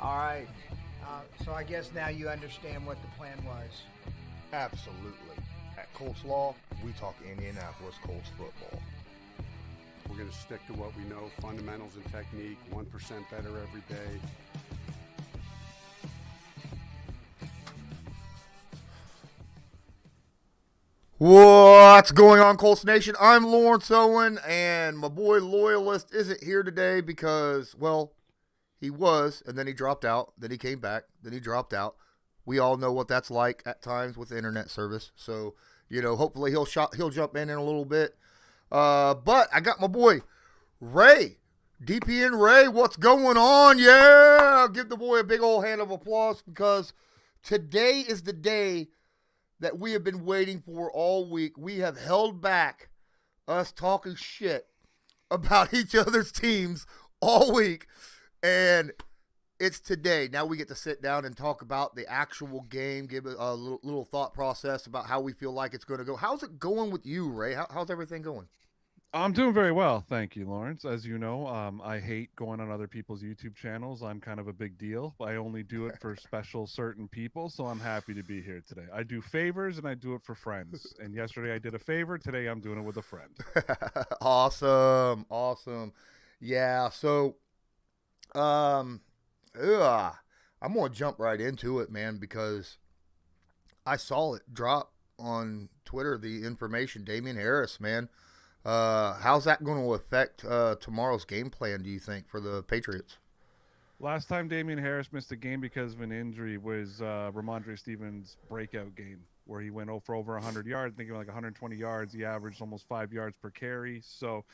All right. So I guess now you understand what the plan was. Absolutely. At Colts Law, we talk Indianapolis Colts football. We're going to stick to what we know, fundamentals and technique, 1% better every day. What's going on, Colts Nation? I'm Lawrence Owen, and my boy Loyalist isn't here today because, well, he was, and then he dropped out. Then he came back. Then he dropped out. We all know what that's like at times with internet service. So, hopefully he'll jump in a little bit. But I got my boy Ray, DPN Ray. What's going on? Yeah, give the boy a big old hand of applause because today is the day that we have been waiting for all week. We have held back us talking shit about each other's teams all week, and it's today. Now we get to sit down and talk about the actual game, give a little thought process about how we feel like it's going to go. How's it going with you, Ray? How's everything going? I'm doing very well, thank you, Lawrence. As you know, I hate going on other people's YouTube channels. I'm kind of a big deal. I only do it for special certain people, so I'm happy to be here today. I do favors and I do it for friends. And yesterday I did a favor. Today I'm doing it with a friend. Awesome. Yeah, so I'm going to jump right into it, man, because I saw it drop on Twitter, the information. Damian Harris, man. How's that going to affect tomorrow's game plan, do you think, for the Patriots? Last time Damian Harris missed a game because of an injury was Ramondre Stevens' breakout game, where he went for over 100 yards, thinking like 120 yards. He averaged almost 5 yards per carry. So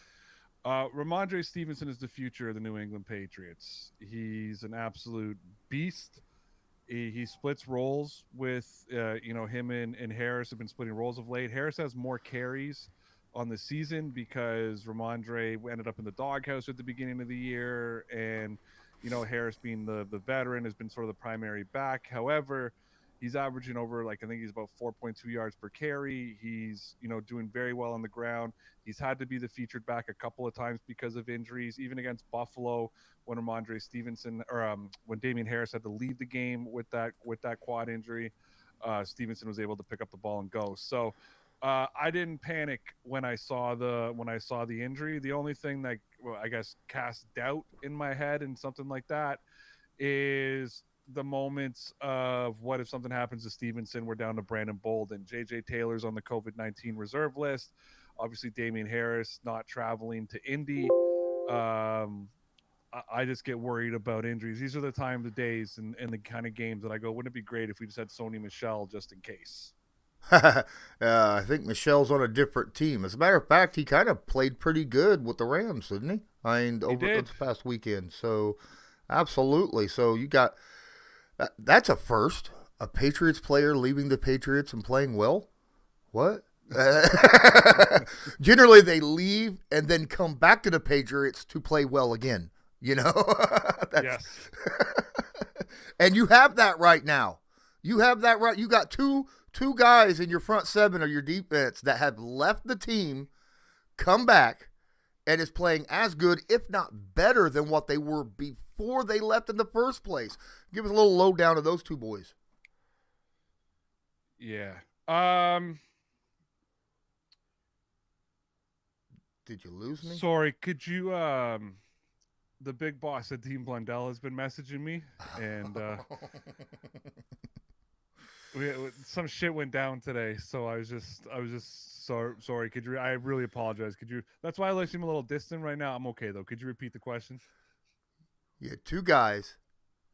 Ramondre Stevenson is the future of the New England Patriots. He's an absolute beast. He splits roles with, him and Harris have been splitting roles of late. Harris has more carries on the season because Ramondre ended up in the doghouse at the beginning of the year, and Harris, being the veteran, has been sort of the primary back. However, he's averaging over, I think he's about 4.2 yards per carry. He's doing very well on the ground. He's had to be the featured back a couple of times because of injuries, even against Buffalo when Ramondre Stevenson when Damian Harris had to leave the game with that quad injury. Stevenson was able to pick up the ball and go. So I didn't panic when I saw the injury. The only thing that, I guess, cast doubt in my head and something like that is the moments of what if something happens to Stevenson. We're down to Brandon Bolden. J.J. Taylor's on the COVID-19 reserve list. Obviously, Damian Harris not traveling to Indy. I just get worried about injuries. These are the time of days and the kind of games that I go, wouldn't it be great if we just had Sony Michel just in case? I think Michelle's on a different team. As a matter of fact, he kind of played pretty good with the Rams, didn't he? Over this past weekend. So, absolutely. So, you got that's a first. A Patriots player leaving the Patriots and playing well? What? Generally, they leave and then come back to the Patriots to play well again. Yes. And you have that right now. You have that right. You got two guys in your front seven or your defense that have left the team, come back, and is playing as good, if not better, than what they were before they left in the first place. Give us a little lowdown of those two boys. Yeah. Did you lose me? Sorry, could you the big boss at Dean Blundell has been messaging me, and some shit went down today, so I was just sorry. Could you? I really apologize. Could you? That's why I seem a little distant right now. I'm okay though. Could you repeat the question? You had two guys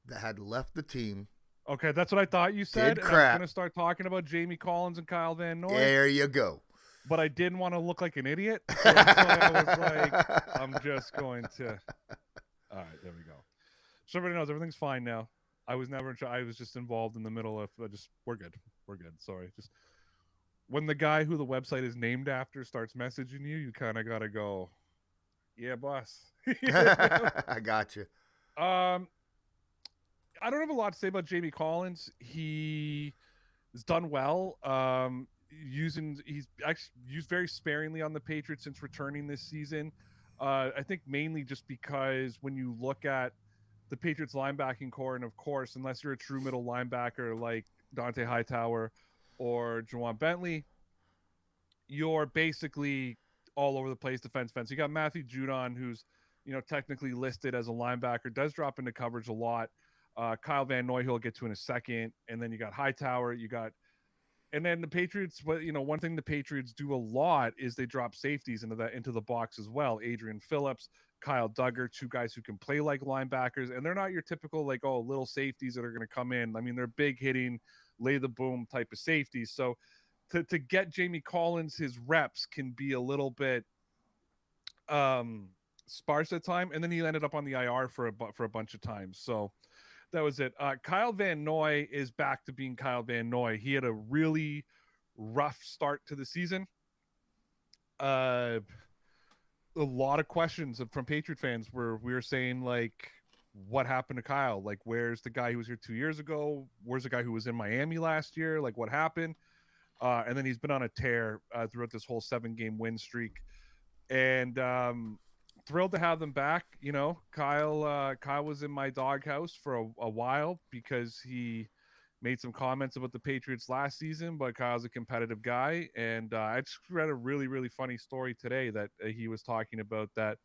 that had left the team. Okay, that's what I thought you said. Did and crap. I was going to start talking about Jamie Collins and Kyle Van Noy. There you go. But I didn't want to look like an idiot, so that's why I was like, I'm just going to. All right, there we go. So everybody knows everything's fine now. I was never. I was just involved in the middle of. We're good. We're good. Sorry. Just when the guy who the website is named after starts messaging you, you kind of gotta go. Yeah, boss. I got you. I don't have a lot to say about Jamie Collins. He has done well. He's actually used very sparingly on the Patriots since returning this season. I think mainly just because when you look at the Patriots linebacking core, and of course, unless you're a true middle linebacker like Dante Hightower or Juwan Bentley, you're basically all over the place defense. You got Matthew Judon, who's technically listed as a linebacker, does drop into coverage a lot. Kyle Van Noy, who I'll get to in a second, and then you got Hightower, and then the Patriots. But one thing the Patriots do a lot is they drop safeties into the box as well. Adrian Phillips, Kyle Duggar, two guys who can play like linebackers, and they're not your typical little safeties that are going to come in. I mean, they're big hitting, lay the boom type of safeties. So to get Jamie Collins his reps can be a little bit sparse at time, and then he ended up on the IR for a bunch of times. So that was it. Kyle Van Noy is back to being Kyle Van Noy. He had a really rough start to the season. A lot of questions from Patriot fans where we were saying what happened to Kyle? Where's the guy who was here 2 years ago? Where's the guy who was in Miami last year? What happened? And then he's been on a tear throughout this whole 7-game win streak, and thrilled to have them back. Kyle was in my doghouse for a while because he made some comments about the Patriots last season, but Kyle's a competitive guy, and I just read a really, really funny story today that he was talking about that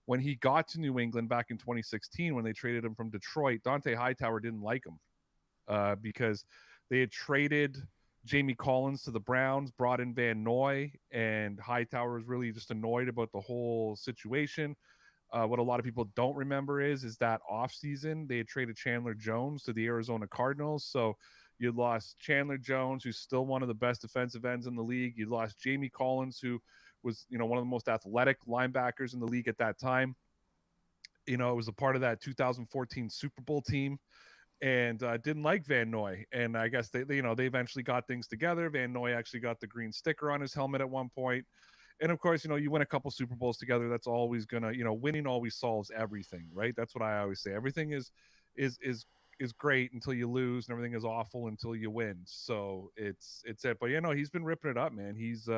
when he got to New England back in 2016, when they traded him from Detroit, Dante Hightower didn't like him because they had traded Jamie Collins to the Browns, brought in Van Noy, and Hightower was really just annoyed about the whole situation. What a lot of people don't remember is that offseason they had traded Chandler Jones to the Arizona Cardinals. So you lost Chandler Jones, who's still one of the best defensive ends in the league. You lost Jamie Collins, who was one of the most athletic linebackers in the league at that time. It was a part of that 2014 Super Bowl team. And didn't like Van Noy, and I guess they eventually got things together. Van Noy actually got the green sticker on his helmet at one point, and of course, you win a couple Super Bowls together. That's always gonna, winning always solves everything, right? That's what I always say. Everything is great until you lose, and everything is awful until you win. So it's it. But he's been ripping it up, man. He's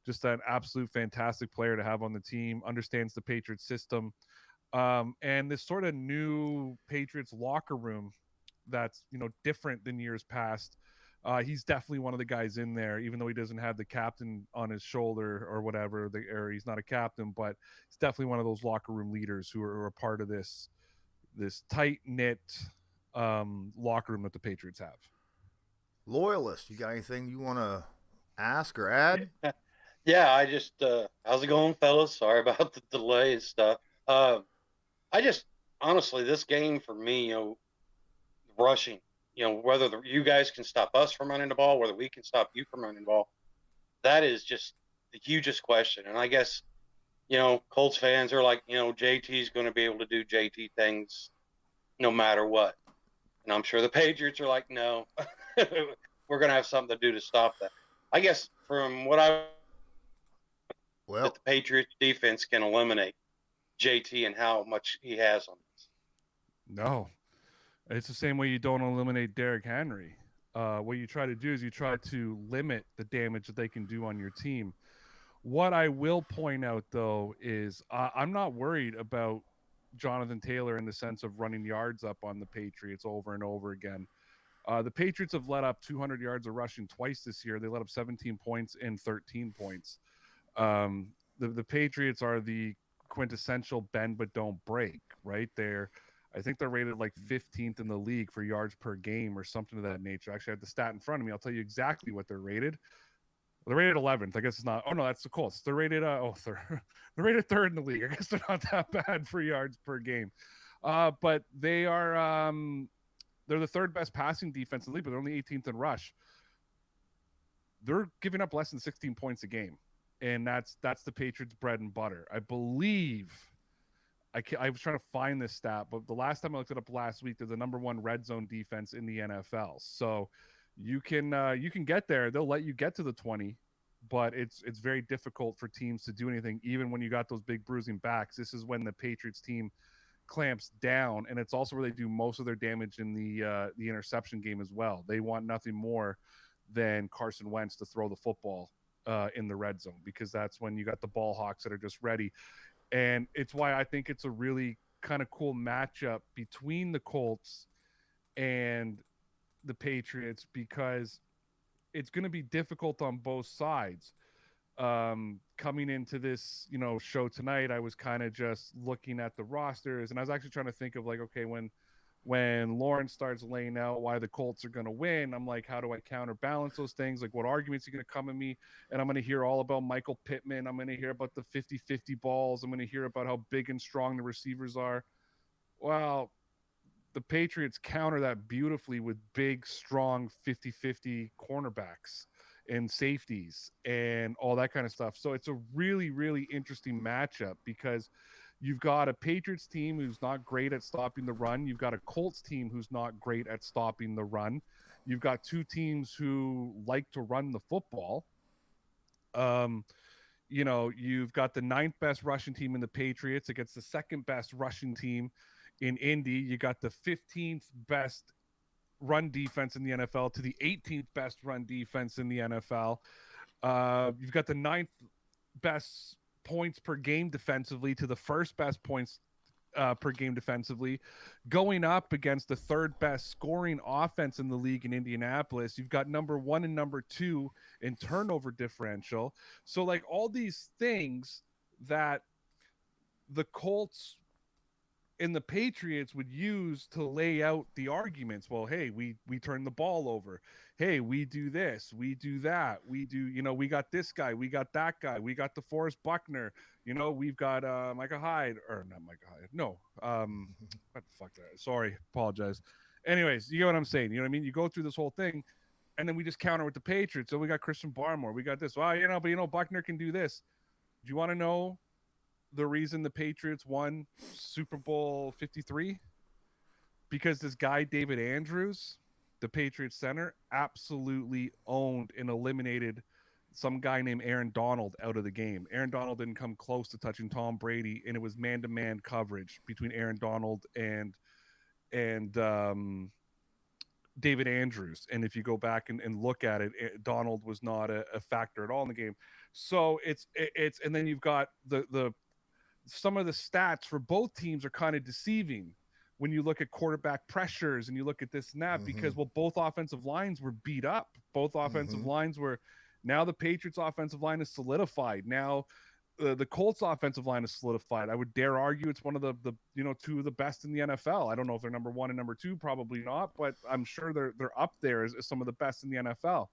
just an absolute fantastic player to have on the team. Understands the Patriots system. And this sort of new Patriots locker room that's different than years past. He's definitely one of the guys in there, even though he doesn't have the captain on his shoulder or whatever, or he's not a captain, but he's definitely one of those locker room leaders who are a part of this tight knit locker room that the Patriots have. Loyalist, you got anything you want to ask or add? Yeah, I just how's it going, fellas? Sorry about the delay and stuff. I just honestly, this game for me, rushing, whether you guys can stop us from running the ball, whether we can stop you from running the ball, that is just the hugest question. And I guess, Colts fans are like, JT's going to be able to do JT things no matter what. And I'm sure the Patriots are like, no, we're going to have something to do to stop that. I guess from what that the Patriots defense can eliminate JT and how much he has on this. No, it's the same way you don't eliminate Derrick Henry. What you try to do is you try to limit the damage that they can do on your team. What I will point out, though, is I'm not worried about Jonathan Taylor in the sense of running yards up on the Patriots over and over again. The Patriots have let up 200 yards of rushing twice this year. They let up 17 points and 13 points. The Patriots are the quintessential bend but don't break, right? I think they're rated 15th in the league for yards per game or something of that nature. Actually, I have the stat in front of me. I'll tell you exactly what they're rated. They're rated 11th. I guess it's not. Oh no, that's the Colts. They're rated. They're rated 3rd in the league. I guess they're not that bad for yards per game. But they are. They're the 3rd best passing defense in the league, but they're only 18th in rush. They're giving up less than 16 points a game, and that's the Patriots' bread and butter. I believe. I was trying to find this stat, but the last time I looked it up last week, they're the number 1 red zone defense in the NFL. So you can get there. They'll let you get to the 20, but it's very difficult for teams to do anything, even when you got those big bruising backs. This is when the Patriots team clamps down, and it's also where they do most of their damage in the interception game as well. They want nothing more than Carson Wentz to throw the football in the red zone, because that's when you got the ball hawks that are just ready. And it's why I think it's a really kind of cool matchup between the Colts and the Patriots because it's going to be difficult on both sides. Coming into this, show tonight, I was kind of just looking at the rosters, and I was actually trying to think of like, okay, when Lawrence starts laying out why the Colts are going to win, I'm like, how do I counterbalance those things? Like, what arguments are going to come at me? And I'm going to hear all about Michael Pittman. I'm going to hear about the 50-50 balls. I'm going to hear about how big and strong the receivers are. Well, the Patriots counter that beautifully with big, strong 50-50 cornerbacks and safeties and all that kind of stuff. So it's a really, really interesting matchup because you've got a Patriots team who's not great at stopping the run. You've got a Colts team who's not great at stopping the run. You've got two teams who like to run the football. You've got the 9th best rushing team in the Patriots against the 2nd best rushing team in Indy. You got the 15th best run defense in the NFL to the 18th best run defense in the NFL. You've got the 9th best points per game defensively to the 1st best points per game defensively, going up against the 3rd best scoring offense in the league in Indianapolis. You've got number 1 and number 2 in turnover differential. So like all these things that the Colts and the Patriots would use to lay out the arguments. Well, hey, we turn the ball over. Hey, we do this, we do that, we do, we got this guy, we got that guy, we got the Forrest Buckner, we've got Micah Hyde, or not Micah Hyde, no, what the fuck, sorry, apologize. Anyways, you get what I'm saying, you know what I mean? You go through this whole thing, and then we just counter with the Patriots. So we got Christian Barmore, we got this, well, but Buckner can do this. Do you want to know the reason the Patriots won Super Bowl 53? Because this guy, David Andrews, the Patriots center, absolutely owned and eliminated some guy named Aaron Donald out of the game. Aaron Donald didn't come close to touching Tom Brady, and it was man-to-man coverage between Aaron Donald and David Andrews. And if you go back and look at it, Donald was not a factor at all in the game. So it's and then you've got the some of the stats for both teams are kind of deceiving when you look at quarterback pressures and you look at this and that, because both offensive lines were beat up. Both offensive lines were, now the Patriots offensive line is solidified. Now the Colts offensive line is solidified. I would dare argue it's one of the 2 of the best in the NFL. I don't know if they're number 1 and number 2, probably not, but I'm sure they're up there as some of the best in the NFL.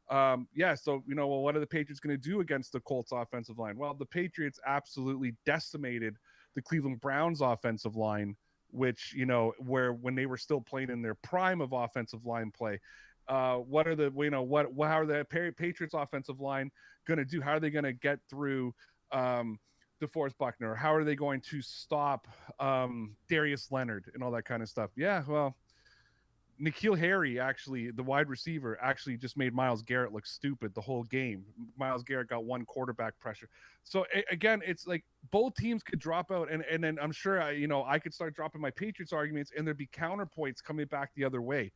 So, what are the Patriots going to do against the Colts offensive line? Well, the Patriots absolutely decimated the Cleveland Browns offensive line, which, when they were still playing in their prime of offensive line play. How are the Patriots offensive line going to do? How are they going to get through DeForest Buckner? How are they going to stop Darius Leonard and all that kind of stuff? Yeah, well, N'Keal Harry, actually, the wide receiver, actually just made Myles Garrett look stupid the whole game. Myles Garrett got 1 quarterback pressure. So, again, it's like both teams could drop out, and then I'm sure, I could start dropping my Patriots arguments, and there'd be counterpoints coming back the other way.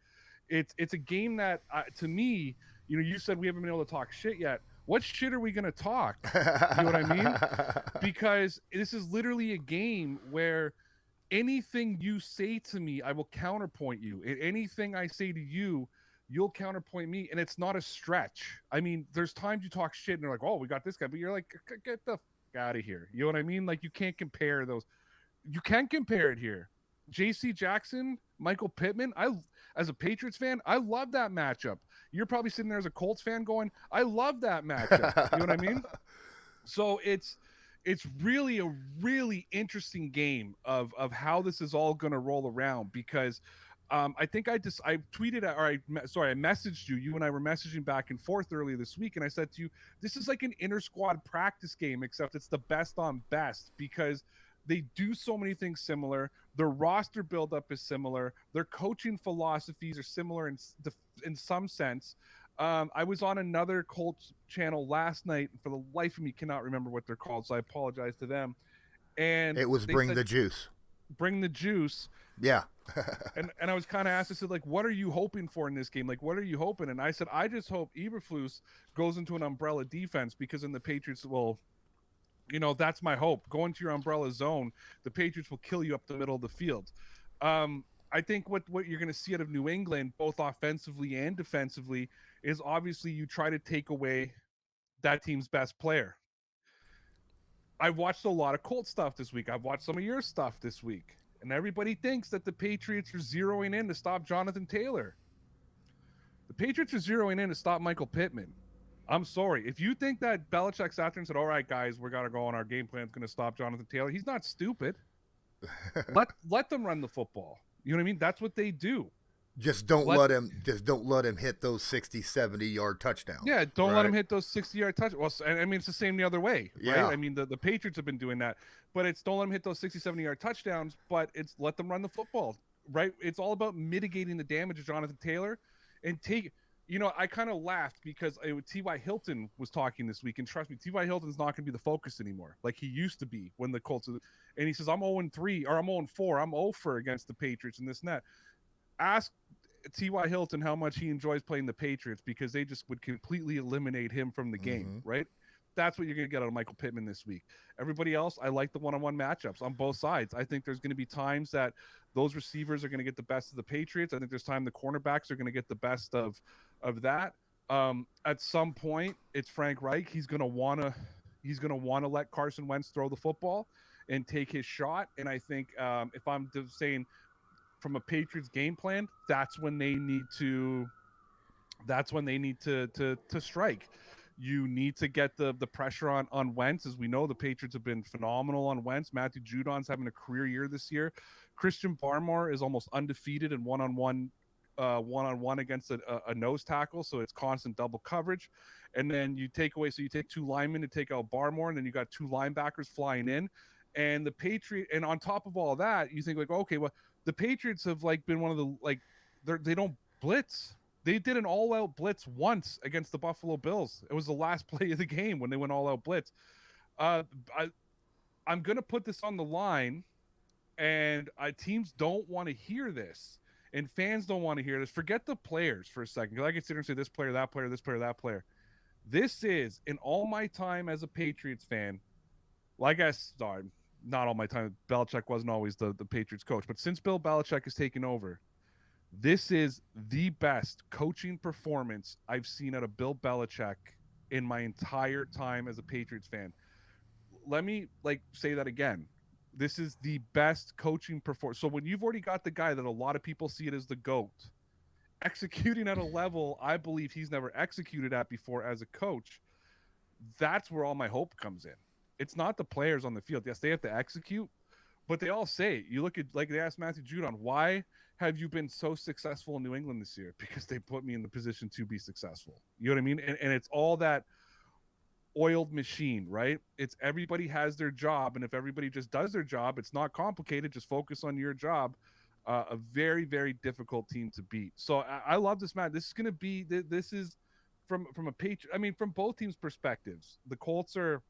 It's a game that, to me, you said we haven't been able to talk shit yet. What shit are we going to talk? You know what I mean? Because this is literally a game where anything you say to me, I will counterpoint you. Anything I say to you, you'll counterpoint me, and it's not a stretch. I mean, there's times you talk shit, and they're like, oh, we got this guy, but you're like, get the fuck out of here. You know what I mean? Like, you can't compare those. You can compare it here. J.C. Jackson, Michael Pittman, as a Patriots fan, I love that matchup. You're probably sitting there as a Colts fan going, I love that matchup. You know what I mean? So it's really a really interesting game of how this is all going to roll around, because I think I tweeted I messaged you. You and I were messaging back and forth earlier this week, and I said to you, this is like an inter squad practice game, except it's the best on best, because they do so many things similar. Their roster buildup is similar. Their coaching philosophies are similar in some sense. I was on another Colts channel last night, and for the life of me cannot remember what they're called, so I apologize to them. And it was Bring the Juice. Bring the Juice. Yeah. and I was kind of asked, I said, like, what are you hoping for in this game? Like, what are you hoping? And I said, I just hope Eberflus goes into an umbrella defense, because in the Patriots, well, That's my hope. Go into your umbrella zone. The Patriots will kill you up the middle of the field. I think what you're going to see out of New England, both offensively and defensively, is obviously you try to take away that team's best player. I've watched a lot of Colts stuff this week. I've watched some of your stuff this week. And everybody thinks that the Patriots are zeroing in to stop Jonathan Taylor. The Patriots are zeroing in to stop Michael Pittman. I'm sorry. If you think that Belichick sat there and said, all right, guys, we're going to go on our game plan. It's going to stop Jonathan Taylor. He's not stupid. let them run the football. You know what I mean? That's what they do. Just don't let him hit those 60, 70-yard touchdowns. Yeah, don't let him hit those 60-yard touchdowns. Well, I mean, it's the same the other way, right? Yeah. I mean, the Patriots have been doing that. But it's don't let them hit those 60, 70-yard touchdowns, but it's let them run the football, right? It's all about mitigating the damage of Jonathan Taylor and I kind of laughed because T.Y. Hilton was talking this week, and trust me, T.Y. Hilton's not going to be the focus anymore like he used to be when the Colts. And he says, I'm 0-3 or I'm 0-4. I'm 0 against the Patriots and this and that. Ask T.Y. Hilton how much he enjoys playing the Patriots because they just would completely eliminate him from the game, right? That's what you're going to get out of Michael Pittman this week. Everybody else, I like the one-on-one matchups on both sides. I think there's going to be times that those receivers are going to get the best of the Patriots. I think there's time the cornerbacks are going to get the best of that. At some point, it's Frank Reich. He's going to want to let Carson Wentz throw the football and take his shot. And I think if I'm saying from a Patriots game plan, that's when they need to strike. You need to get the pressure on Wentz. As we know, the Patriots have been phenomenal on Wentz. Matthew Judon's having a career year this year. Christian Barmore is almost undefeated in one-on-one against a nose tackle, so it's constant double coverage. And then you take two linemen to take out Barmore, and then you got two linebackers flying in. And the Patriot, and on top of all that, you think like, okay, well, the Patriots have been one of the they don't blitz. They did an all-out blitz once against the Buffalo Bills. It was the last play of the game when they went all-out blitz. I'm going to put this on the line, and teams don't want to hear this, and fans don't want to hear this. Forget the players for a second, because I can sit here and say this player, that player, this player, that player. This is, in all my time as a Patriots fan, not all my time. Belichick wasn't always the Patriots coach, but since Bill Belichick has taken over, this is the best coaching performance I've seen out of Bill Belichick in my entire time as a Patriots fan. Let me say that again. This is the best coaching performance. So when you've already got the guy that a lot of people see it as the GOAT, executing at a level I believe he's never executed at before as a coach, that's where all my hope comes in. It's not the players on the field. Yes, they have to execute, but they all say it. You look at, they asked Matthew Judon, why have you been so successful in New England this year? Because they put me in the position to be successful. You know what I mean? And it's all that oiled machine, right? It's everybody has their job, and if everybody just does their job, it's not complicated. Just focus on your job. A very, very difficult team to beat. So I love this match. This is going to be, this is from a from both teams' perspectives. The Colts are,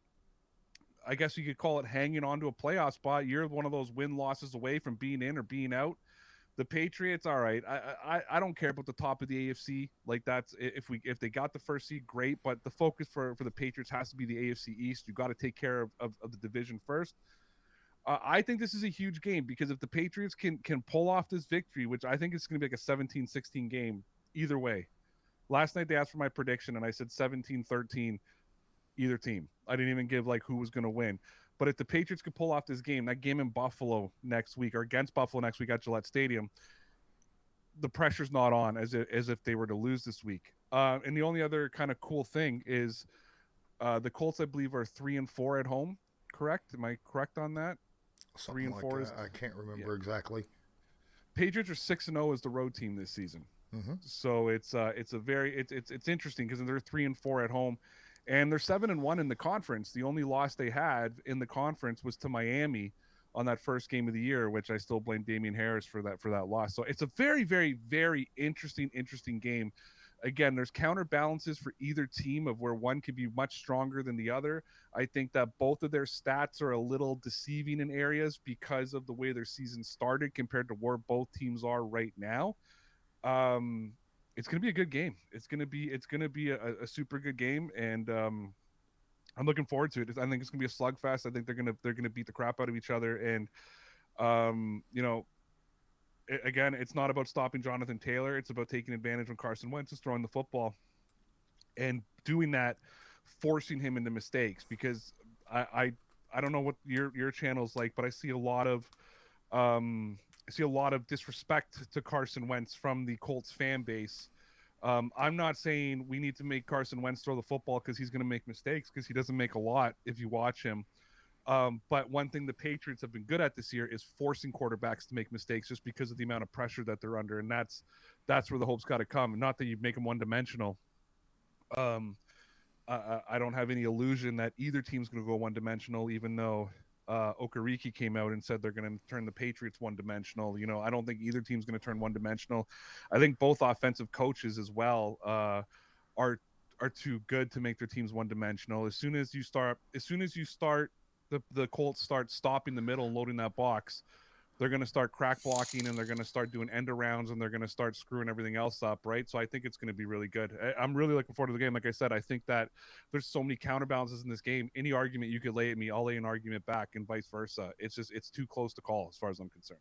I guess you could call it, hanging on to a playoff spot. You're one of those win losses away from being in or being out. The Patriots, all right. I don't care about the top of the AFC. That's if they got the first seed, great. But the focus for the Patriots has to be the AFC East. You got to take care of the division first. I think this is a huge game because if the Patriots can pull off this victory, which I think it's going to be like a 17-16 game either way. Last night they asked for my prediction, and I said 17-13 either team. I didn't even give who was going to win. But if the Patriots could pull off this game, that game in Buffalo next week or against Buffalo next week at Gillette Stadium, the pressure's not on as if they were to lose this week. And the only other kind of cool thing is the Colts, I believe, are 3-4 at home. Correct? Am I correct on that? Something 3-4 is. I can't remember exactly. Patriots are 6-0 as the road team this season. Mm-hmm. So it's interesting because they're 3-4 at home. And they're 7-1 in the conference. The only loss they had in the conference was to Miami on that first game of the year, which I still blame Damian Harris for that loss. So it's a very, very, very interesting game. Again, there's counterbalances for either team of where one could be much stronger than the other. I think that both of their stats are a little deceiving in areas because of the way their season started compared to where both teams are right now. It's going to be a good game. It's going to be a super good game. And I'm looking forward to it. I think it's gonna be a slugfest. I think they're gonna beat the crap out of each other. And you know, again, it's not about stopping Jonathan Taylor. It's about taking advantage when Carson Wentz is throwing the football and doing that, forcing him into mistakes. Because I don't know what your channel's like, but I see a lot of disrespect to Carson Wentz from the Colts fan base. I'm not saying we need to make Carson Wentz throw the football because he's going to make mistakes, because he doesn't make a lot if you watch him. But one thing the Patriots have been good at this year is forcing quarterbacks to make mistakes just because of the amount of pressure that they're under. And that's where the hope's got to come. Not that you make them one-dimensional. I don't have any illusion that either team's going to go one-dimensional, even though Okereke came out and said they're going to turn the Patriots one-dimensional. You know, I don't think either team's going to turn one-dimensional. I think both offensive coaches as well are too good to make their teams one-dimensional. As soon as you start the Colts start stopping the middle and loading that box, they're going to start crack blocking, and they're going to start doing end arounds, and they're going to start screwing everything else up, right? So I think it's going to be really good. I'm really looking forward to the game. Like I said, I think that there's so many counterbalances in this game. Any argument you could lay at me, I'll lay an argument back, and vice versa. It's too close to call as far as I'm concerned.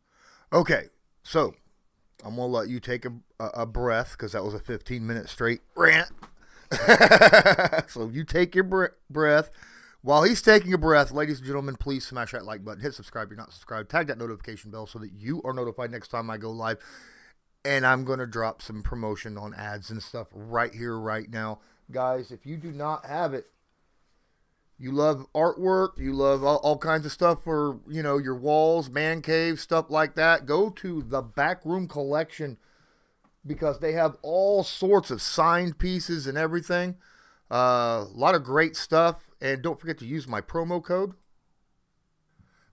Okay, so I'm going to let you take a breath, because that was a 15-minute straight rant. So you take your breath. While he's taking a breath, ladies and gentlemen, please smash that like button, hit subscribe if you're not subscribed, tag that notification bell so that you are notified next time I go live. And I'm going to drop some promotion on ads and stuff right here, right now. Guys, if you do not have it, you love artwork, you love all kinds of stuff for, you know, your walls, man cave, stuff like that, go to the Backroom Collection, because they have all sorts of signed pieces and everything. A lot of great stuff. And don't forget to use my promo code.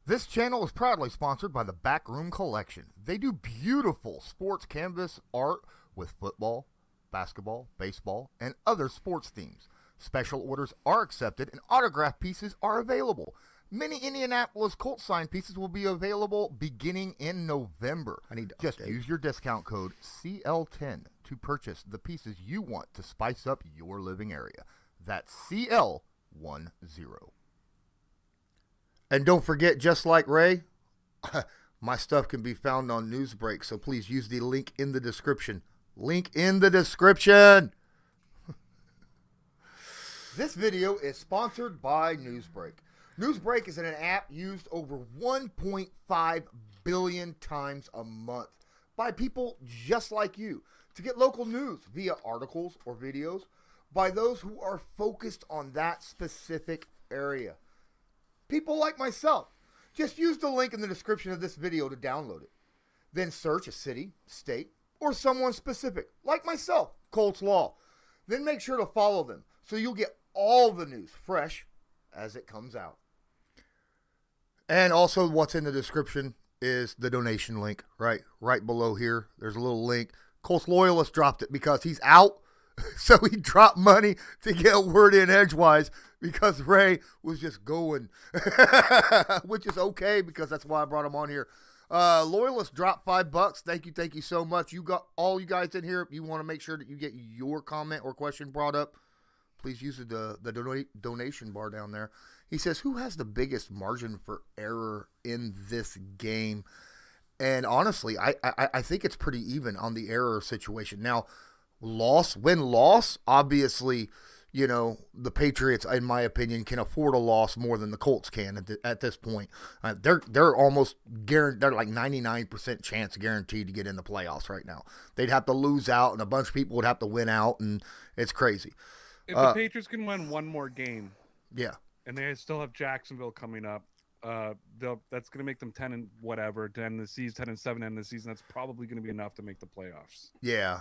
This channel is proudly sponsored by the Backroom Collection. They do beautiful sports canvas art with football, basketball, baseball, and other sports themes. Special orders are accepted, and autograph pieces are available. Many Indianapolis Colts signed pieces will be available beginning in November. Just use your discount code CL10 to purchase the pieces you want to spice up your living area. That's CL10. And don't forget, just like Ray, my stuff can be found on Newsbreak, so please use the link in the description. Link in the description. This video is sponsored by Newsbreak. Newsbreak is an app used over 1.5 billion times a month by people just like you to get local news via articles or videos by those who are focused on that specific area. People like myself. Just use the link in the description of this video to download it. Then search a city, state, or someone specific, like myself, Colts Law. Then make sure to follow them so you'll get all the news fresh as it comes out. And also what's in the description is the donation link, right below here. There's a little link. Colts Loyalist dropped it because he's out. So he dropped money to get a word in edgewise because Ray was just going, which is okay because that's why I brought him on here. Loyalist dropped $5. Thank you so much. You got all you guys in here. If you want to make sure that you get your comment or question brought up, please use the donation bar down there. He says, who has the biggest margin for error in this game? And honestly, I think it's pretty even on the error situation. Now, win-loss, obviously, you know, the Patriots, in my opinion, can afford a loss more than the Colts can at this point. They're almost guaranteed. They're like 99% chance guaranteed to get in the playoffs right now. They'd have to lose out, and a bunch of people would have to win out, and it's crazy. If the Patriots can win one more game, yeah, and they still have Jacksonville coming up, that's going to make them 10 and whatever, 10 the season, 10-7 end the season. That's probably going to be enough to make the playoffs. Yeah.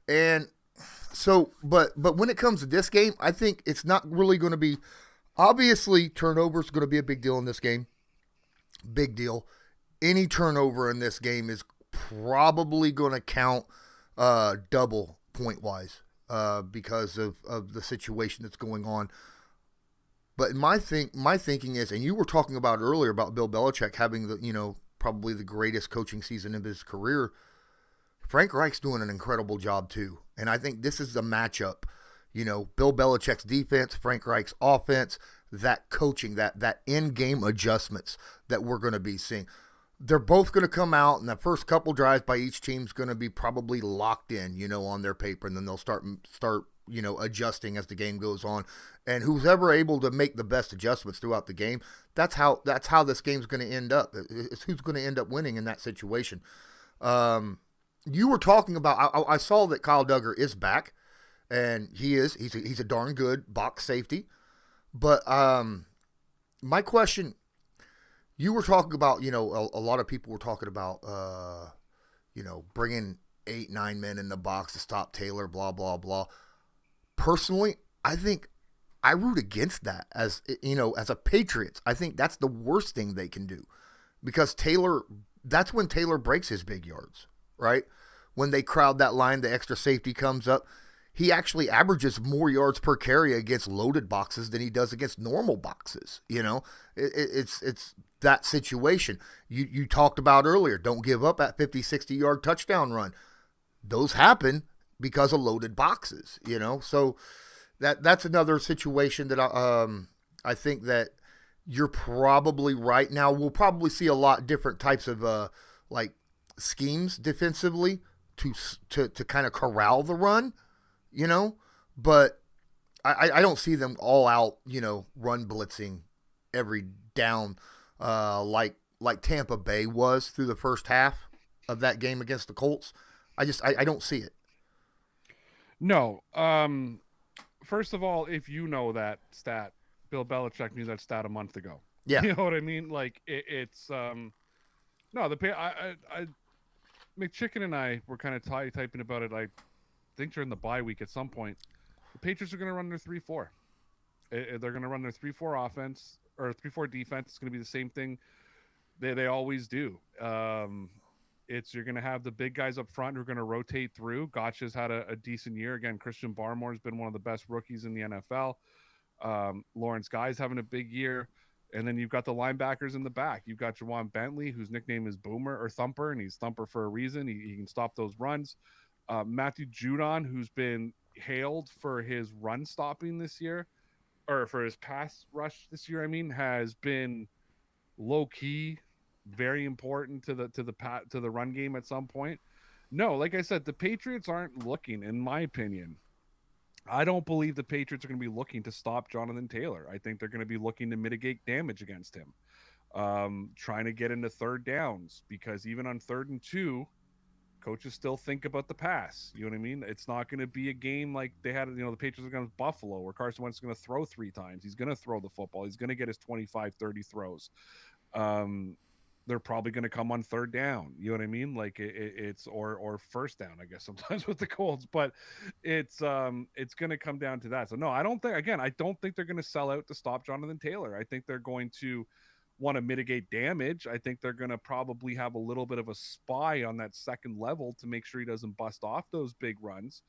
And so, but when it comes to this game, I think it's not really going to be, obviously turnovers going to be a big deal in this game. Big deal. Any turnover in this game is probably going to count double point-wise because of the situation that's going on. But my thinking is, and you were talking about earlier about Bill Belichick having probably the greatest coaching season of his career. Frank Reich's doing an incredible job too. And I think this is a matchup, Bill Belichick's defense, Frank Reich's offense, that coaching, that in-game adjustments that we're going to be seeing. They're both going to come out, and the first couple drives by each team's going to be probably locked in, on their paper, and then they'll start adjusting as the game goes on. And who's ever able to make the best adjustments throughout the game, that's how this game's going to end up. It's who's going to end up winning in that situation. You were talking about, I saw that Kyle Duggar is back, and he's a darn good box safety. But my question, you were talking about, a lot of people were talking about, bringing 8-9 men in the box to stop Taylor, blah, blah, blah. Personally, I think I root against that as a Patriots. I think that's the worst thing they can do, because that's when Taylor breaks his big yards, right? When they crowd that line, the extra safety comes up. He actually averages more yards per carry against loaded boxes than he does against normal boxes. It's that situation. You talked about earlier, don't give up at 50, 60-yard touchdown run. Those happen because of loaded boxes, So that's another situation that I think that you're probably right. Now, we'll probably see a lot different types of schemes defensively to kind of corral the run. But I don't see them all out, run blitzing every down like Tampa Bay was through the first half of that game against the Colts. I don't see it. No. First of all, if you know that stat, Bill Belichick knew that stat a month ago. Yeah. You know what I mean? Like it's no, McChicken and I were kind of typing about it. I think during the bye week at some point, the Patriots are going to run their 3-4. They're going to run their 3-4 offense or 3-4 defense. It's going to be the same thing they always do. You're going to have the big guys up front who are going to rotate through. Gotcha's had a decent year. Again, Christian Barmore's been one of the best rookies in the NFL. Lawrence Guy's having a big year. And then you've got the linebackers in the back. You've got Jawan Bentley, whose nickname is Boomer or Thumper, and he's Thumper for a reason. He can stop those runs. Matthew Judon, who's been hailed for his run stopping this year, or for his pass rush this year, has been low key, very important to the run game at some point. No, like I said, the Patriots aren't looking, in my opinion. I don't believe the Patriots are going to be looking to stop Jonathan Taylor. I think they're going to be looking to mitigate damage against him, trying to get into third downs, because even on 3rd and 2, coaches still think about the pass. You know what I mean? It's not going to be a game like they had, the Patriots against Buffalo, where Carson Wentz is going to throw 3 times. He's going to throw the football. He's going to get his 25, 30 throws. They're probably going to come on 3rd down. You know what I mean? Like it's or 1st down, I guess, sometimes with the Colts, but it's going to come down to that. So no, I don't think they're going to sell out to stop Jonathan Taylor. I think they're going to want to mitigate damage. I think they're going to probably have a little bit of a spy on that second level to make sure he doesn't bust off those big runs.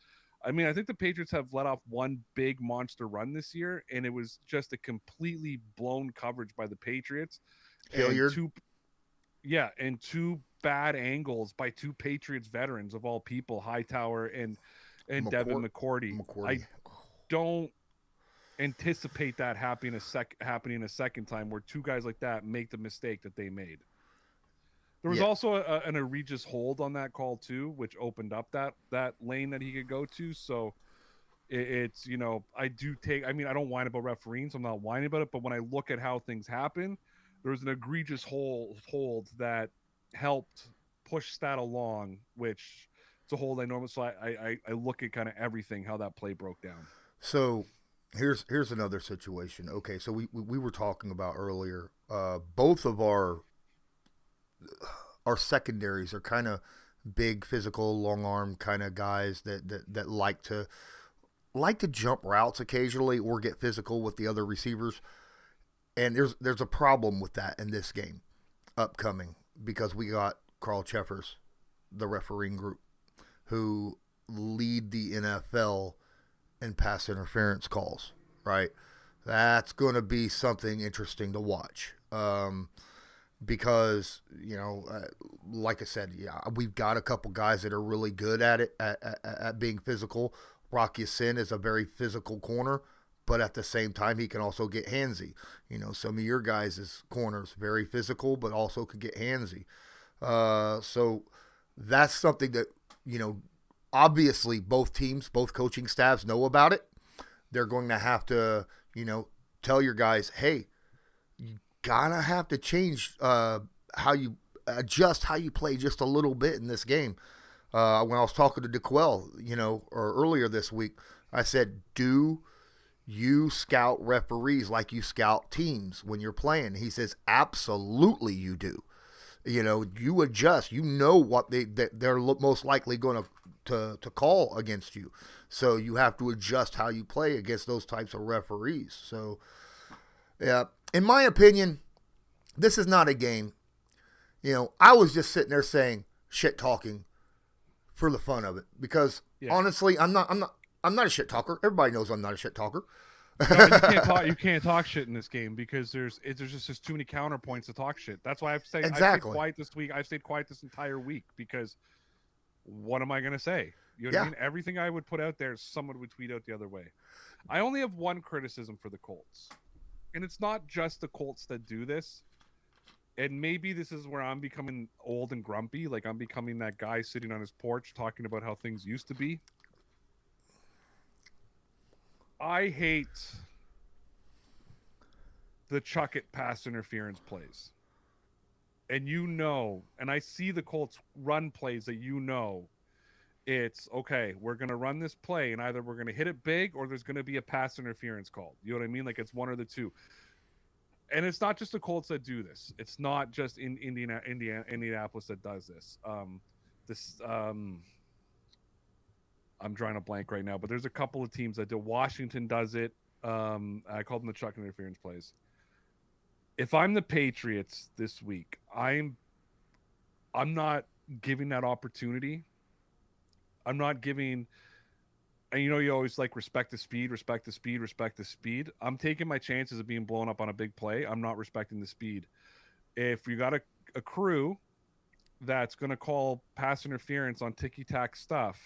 I think the Patriots have let off one big monster run this year, and it was just a completely blown coverage by the Patriots. And 2 bad angles by 2 Patriots veterans of all people, Hightower and Devin McCourty. I don't anticipate that happening a second time, where 2 guys like that make the mistake that they made. There was also an egregious hold on that call too, which opened up that lane that he could go to. So it's I don't whine about refereeing, so I'm not whining about it. But when I look at how things happen, there was an egregious hold that helped push that along, which it's a hold I normally. So I look at kind of everything, how that play broke down. So here's another situation. Okay, so we were talking about earlier. Both of our secondaries are kind of big, physical, long arm kind of guys that like to jump routes occasionally or get physical with the other receivers. And there's a problem with that in this game upcoming, because we got Carl Cheffers, the refereeing group, who lead the NFL in pass interference calls, right? That's going to be something interesting to watch, because, like I said, we've got a couple guys that are really good at it, at being physical. Rock Ya-Sin is a very physical corner, but at the same time, he can also get handsy. Some of your guys' corners, very physical, but also could get handsy. So that's something that, obviously both teams, both coaching staffs know about it. They're going to have to, tell your guys, hey, you gotta have to change adjust how you play just a little bit in this game. When I was talking to DeQuell, or earlier this week, I said, do you scout referees like you scout teams when you're playing? He says, absolutely you do. You adjust. What they're most likely going to call against you. So you have to adjust how you play against those types of referees. So, yeah, in my opinion, this is not a game. I was just sitting there saying shit talking for the fun of it because honestly, I'm not a shit talker. Everybody knows I'm not a shit talker. No, you can't talk shit in this game because there's just too many counterpoints to talk shit. That's why I've stayed quiet this week. I've stayed quiet this entire week because what am I going to say? You know what I mean? Everything I would put out there, someone would tweet out the other way. I only have one criticism for the Colts, and it's not just the Colts that do this. And maybe this is where I'm becoming old and grumpy. Like I'm becoming that guy sitting on his porch talking about how things used to be. I hate the chuck it pass interference plays. And and I see the Colts run plays that it's okay, we're going to run this play and either we're going to hit it big or there's going to be a pass interference called. You know what I mean? Like it's one or the two. And it's not just the Colts that do this. It's not just in Indianapolis that does this. I'm drawing a blank right now, but there's a couple of teams that do. Washington does it. I call them the chuck interference plays. If I'm the Patriots this week, I'm not giving that opportunity. I'm not giving, and you always like respect the speed. I'm taking my chances of being blown up on a big play. I'm not respecting the speed. If you got a crew that's going to call pass interference on ticky-tack stuff,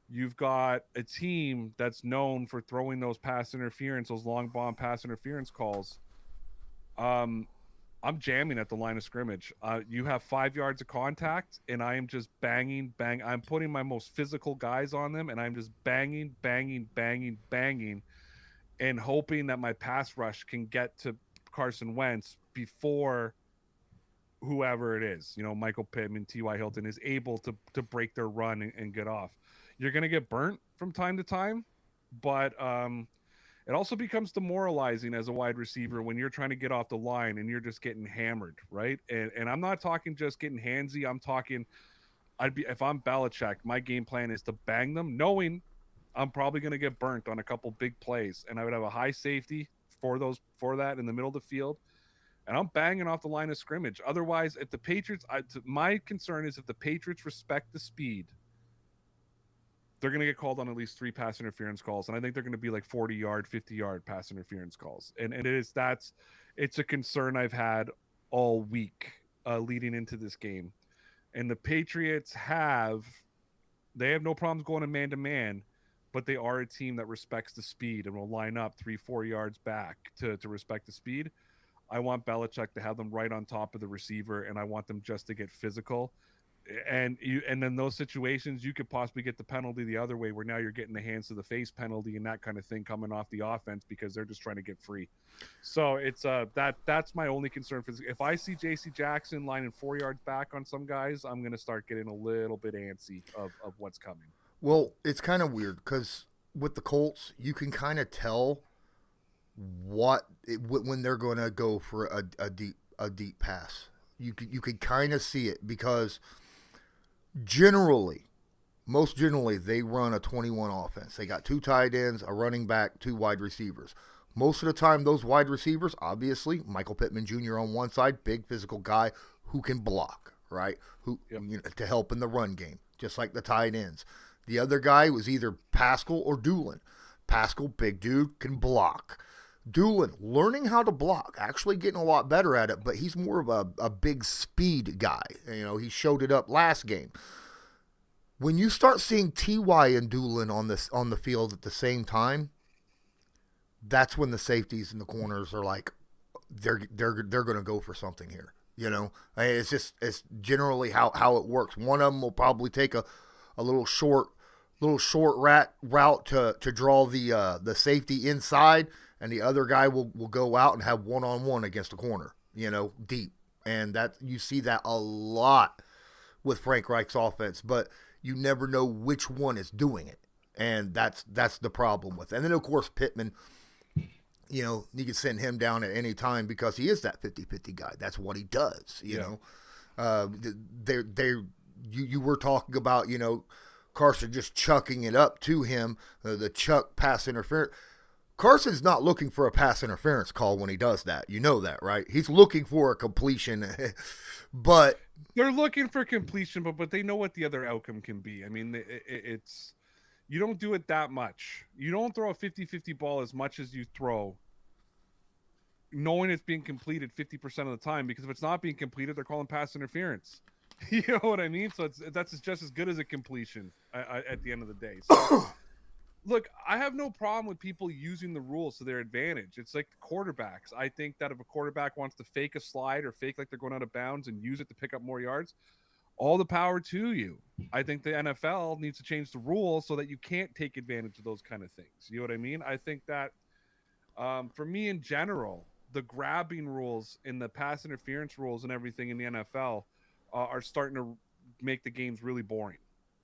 you've got a team that's known for throwing those those long bomb pass interference calls. I'm jamming at the line of scrimmage. You have 5 yards of contact, and I am just banging. I'm putting my most physical guys on them, and I'm just banging, and hoping that my pass rush can get to Carson Wentz before whoever it is, Michael Pittman, T.Y. Hilton, is able to break their run and get off. You're going to get burnt from time to time, but it also becomes demoralizing as a wide receiver when you're trying to get off the line and you're just getting hammered, right? And I'm not talking just getting handsy. I'm talking, if I'm Belichick, my game plan is to bang them, knowing I'm probably going to get burnt on a couple big plays, and I would have a high safety for that in the middle of the field, and I'm banging off the line of scrimmage. Otherwise, if the Patriots, my concern is if the Patriots respect the speed, they're going to get called on at least 3 pass interference calls. And I think they're going to be like 40-yard, 50-yard pass interference calls. And it's a concern I've had all week leading into this game. And the Patriots have no problems going to man-to-man, but they are a team that respects the speed and will line up 3-4 yards back to respect the speed. I want Belichick to have them right on top of the receiver, and I want them just to get physical. And then those situations, you could possibly get the penalty the other way, where now you're getting the hands to the face penalty and that kind of thing coming off the offense because they're just trying to get free. So it's that's my only concern for this. If I see J.C. Jackson lining 4 yards back on some guys, I'm going to start getting a little bit antsy of what's coming. Well, it's kind of weird because with the Colts, you can kind of tell when they're going to go for a deep pass. You could kind of see it because most generally, they run a 21 offense. They got 2 tight ends, a running back, 2 wide receivers. Most of the time, those wide receivers, obviously, Michael Pittman Jr. on one side, big physical guy who can block, right? To help in the run game, just like the tight ends. The other guy was either Pascal or Doolin. Pascal, big dude, can block. Doolin, learning how to block, actually getting a lot better at it, but he's more of a big speed guy. He showed it up last game. when you start seeing Ty and Doolin on the field at the same time, that's when the safeties and the corners are like, they're going to go for something here. You know, it's generally how it works. One of them will probably take a little short route to draw the safety inside, and the other guy will go out and have one-on-one against a corner, you know, deep. And that you see that a lot with Frank Reich's offense, but you never know which one is doing it. And that's the problem with it. And then, of course, Pittman, you know, you can send him down at any time because he is that 50-50 guy. That's what he does, you know. You were talking about, you know, Carson just chucking it up to him, the chuck pass interference. Carson's not looking for a pass interference call when he does that. You know that, right? He's looking for a completion, but they're looking for completion, but they know what the other outcome can be. I mean, it's you don't do it that much. You don't throw a 50-50 ball as much as you throw, knowing it's being completed 50% of the time, because if it's not being completed, they're calling pass interference. You know what I mean? So that's just as good as a completion at the end of the day. So, look, I have no problem with people using the rules to their advantage. It's like quarterbacks. I think that if a quarterback wants to fake a slide or fake like they're going out of bounds and use it to pick up more yards, all the power to you. I think the NFL needs to change the rules so that you can't take advantage of those kind of things. You know what I mean? I think that for me in general, the grabbing rules and the pass interference rules and everything in the NFL are starting to make the games really boring.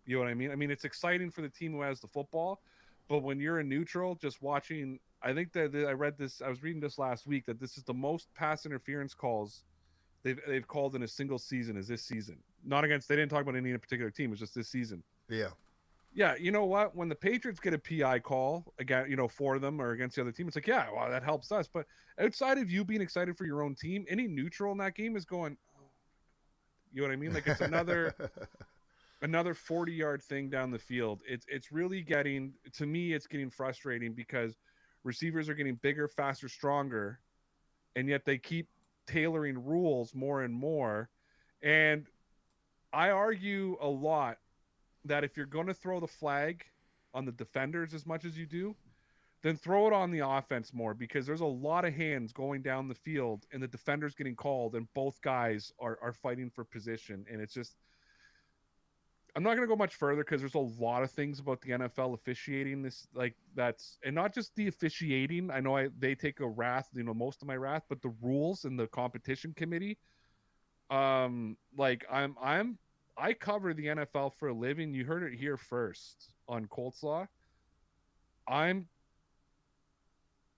You know what I mean? I mean, it's exciting for the team who has the football, but when you're a neutral, just watching, I think that I was reading this last week, that this is the most pass interference calls they've called in a single season is this season. They didn't talk about any particular team. It's just this season. yeah. Yeah, you know what? When the Patriots get a PI call again, you know, for them or against the other team, it's like, yeah, well, that helps us. But outside of you being excited for your own team, any neutral in that game is going, oh, you know what I mean? Like it's another 40-yard thing down the field. It's really getting, to me, it's getting frustrating because receivers are getting bigger, faster, stronger, and yet they keep tailoring rules more and more. And I argue a lot that if you're going to throw the flag on the defenders as much as you do, then throw it on the offense more, because there's a lot of hands going down the field and the defender's getting called and both guys are fighting for position. And it's just, I'm not going to go much further because there's a lot of things about the NFL officiating this, like that's, and not just the officiating. I know they take a wrath, you know, most of my wrath, but the rules and the competition committee. Like I cover the NFL for a living. You heard it here first on Colts Law. I'm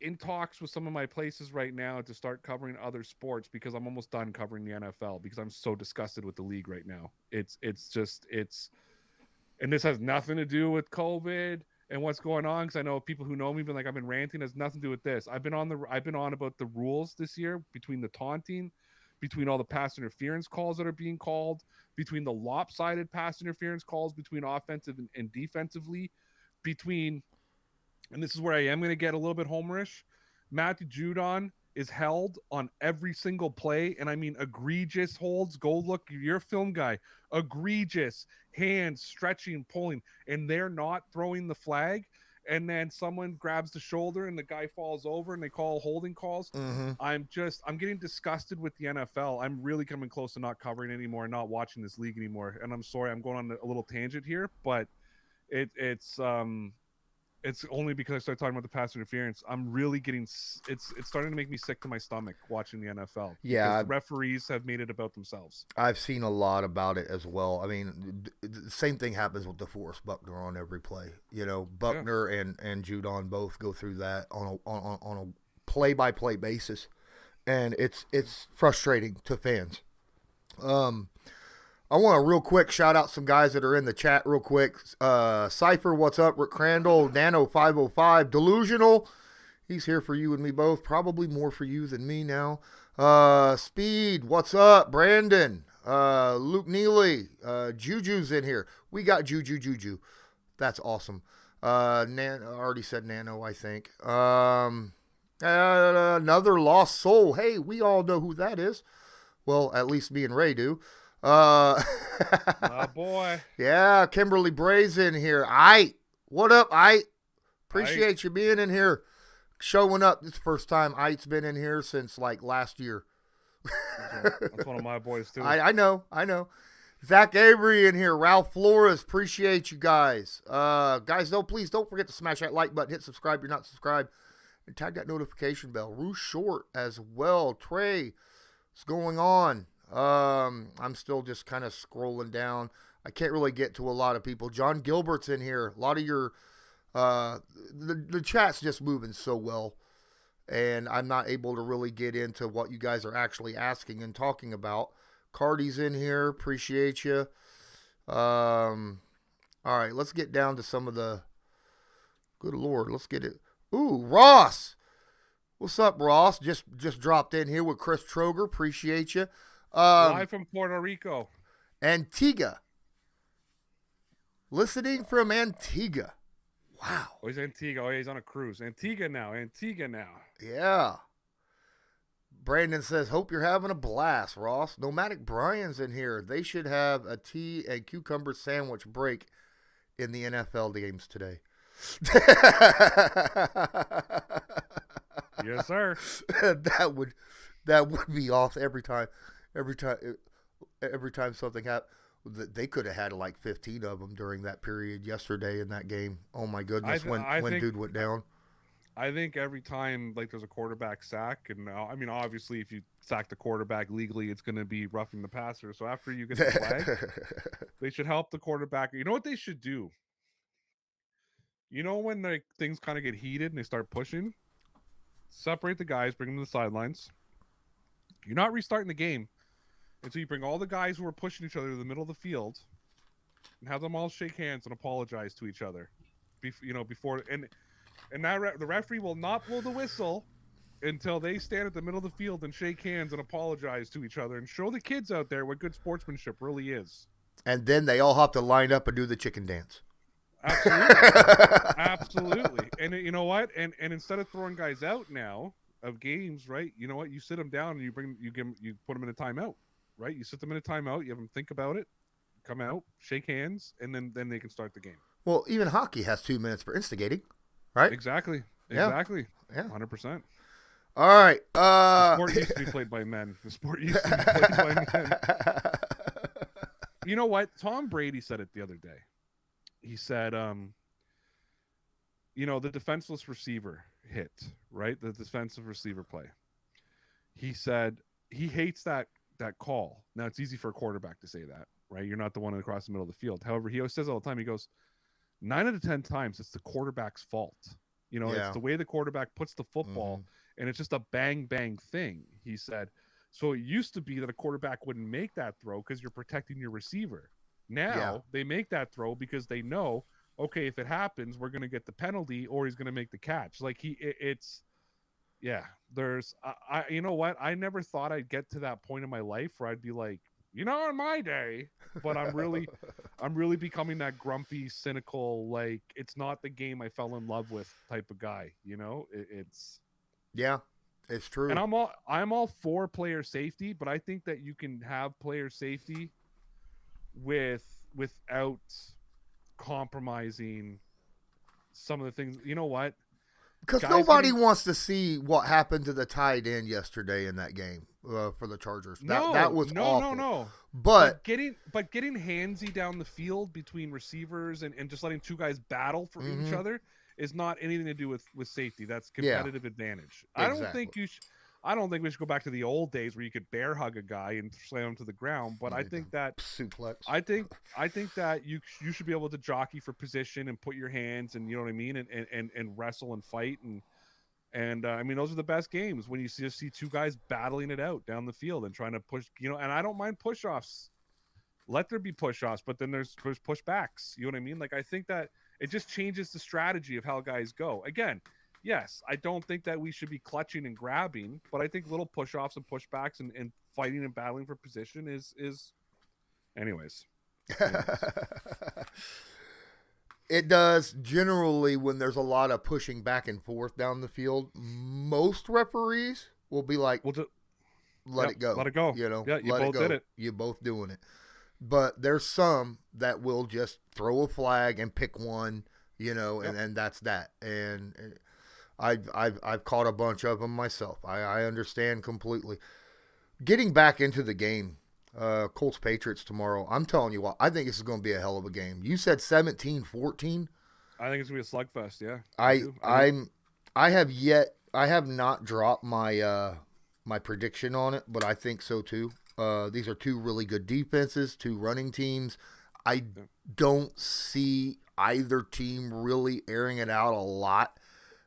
in talks with some of my places right now to start covering other sports because I'm almost done covering the NFL because I'm so disgusted with the league right now. It's and this has nothing to do with COVID and what's going on, because I know people who know me been like, I've been ranting. It has nothing to do with this. I've been on about the rules this year, between the taunting, between all the pass interference calls that are being called, between the lopsided pass interference calls between offensive and defensively, between, and this is where I am going to get a little bit homerish, Matthew Judon is held on every single play, and I mean egregious holds. Go look, you're a film guy. Egregious hands stretching, pulling, and they're not throwing the flag. And then someone grabs the shoulder and the guy falls over and they call holding calls. Mm-hmm. I'm getting disgusted with the NFL. I'm really coming close to not covering anymore and not watching this league anymore. And I'm sorry, I'm going on a little tangent here, but it's only because I started talking about the pass interference. I'm really getting, it's starting to make me sick to my stomach watching the NFL. Yeah. The referees have made it about themselves. I've seen a lot about it as well. I mean, the same thing happens with DeForest Buckner on every play. You know, Buckner and Judon both go through that on a play-by-play basis, and it's frustrating to fans. I want to real quick shout out some guys that are in the chat real quick. Cypher, what's up? Rick Crandall, Nano505, Delusional. He's here for you and me both. Probably more for you than me now. Speed, what's up? Brandon, Luke Neely, Juju's in here. We got Juju. That's awesome. I already said Nano, I think. Another lost soul. Hey, we all know who that is. Well, at least me and Ray do. Oh, boy. Yeah, Kimberly Bray's in here. What up, Appreciate you being in here, showing up. This is the first time Ite's been in here since like last year. That's one of my boys too. I know. Zach Avery in here. Ralph Flores. Appreciate you guys. Guys, please don't forget to smash that like button. Hit subscribe if you're not subscribed. And tag that notification bell. Rue Short as well. Trey, what's going on? I'm still just kind of scrolling down. I can't really get to a lot of people. John Gilbert's in here. A lot of your the chat's just moving so well, and I'm not able to really get into what you guys are actually asking and talking about. Cardi's in here. Appreciate you. All right, let's get down to some of the. Good Lord, let's get it. Ooh, Ross. What's up, Ross? Just dropped in here with Chris Troger. Appreciate you. Live from Puerto Rico. Antigua. Listening from Antigua. Wow. Oh, he's Antigua. Oh, yeah, he's on a cruise. Antigua now. Yeah. Brandon says, hope you're having a blast, Ross. Nomadic Brian's in here. They should have a tea and cucumber sandwich break in the NFL games today. Yes, sir. That would be off every time something happened. They could have had like 15 of them during that period yesterday in that game. Oh my goodness, when dude went down. I think every time like there's a quarterback sack, and I mean obviously if you sack the quarterback legally, it's going to be roughing the passer. So after you get the flag, they should help the quarterback. You know what they should do? You know when like things kind of get heated and they start pushing, separate the guys, bring them to the sidelines. You're not restarting the game until you bring all the guys who are pushing each other to the middle of the field and have them all shake hands and apologize to each other. Before and that the referee will not blow the whistle until they stand at the middle of the field and shake hands and apologize to each other and show the kids out there what good sportsmanship really is. And then they all have to line up and do the chicken dance. Absolutely. And you know what? And instead of throwing guys out now of games, right? You know what? You sit them down and you put them in a timeout, right? You sit them in a timeout. You have them think about it, come out, shake hands, and then they can start the game. Well, even hockey has 2 minutes for instigating, right? Exactly. Yeah. 100%. All right. The sport used to be played by men. You know what? Tom Brady said it the other day. He said, the defenseless receiver hit, right? The defensive receiver play. He said he hates that call. Now, it's easy for a quarterback to say that, right? You're not the one across the middle of the field. However, he always says all the time, he goes, 9 out of 10 times, it's the quarterback's fault. It's the way the quarterback puts the football, and it's just a bang, bang thing, he said. So it used to be that a quarterback wouldn't make that throw because you're protecting your receiver. Now they make that throw because they know, okay, if it happens, we're going to get the penalty or he's going to make the catch. Like there's, you know what? I never thought I'd get to that point in my life where I'd be like, in my day, but I'm really becoming that grumpy, cynical, like it's not the game I fell in love with type of guy. It's true. And I'm all for player safety, but I think that you can have player safety without compromising some of the things. You know what? Because nobody wants to see what happened to the tight end yesterday in that game for the Chargers. That was awful. No. But getting handsy down the field between receivers and just letting two guys battle for each other is not anything to do with safety. That's competitive advantage. Exactly. I don't think we should go back to the old days where you could bear hug a guy and slam him to the ground. But I think that suplex. I think that you should be able to jockey for position and put your hands and, you know what I mean, and wrestle and fight and I mean those are the best games when you just see two guys battling it out down the field and trying to push. And I don't mind push-offs. Let there be push-offs, but then there's push-backs. You know what I mean? Like I think that it just changes the strategy of how guys go. Again. Yes, I don't think that we should be clutching and grabbing, but I think little push-offs and pushbacks and fighting and battling for position is anyways. It does generally when there's a lot of pushing back and forth down the field. Most referees will be like, let it go. Let it go. You know, Yeah, you let both it go. did it. You're both doing it. But there's some that will just throw a flag and pick one, you know, and that's that. And I've caught a bunch of them myself. I understand completely. Getting back into the game, Colts Patriots tomorrow. I'm telling you what, I think this is going to be a hell of a game. You said 17-14. I think it's gonna be a slugfest. Yeah. I have not dropped my my prediction on it, but I think so too. These are two really good defenses, two running teams. I don't see either team really airing it out a lot.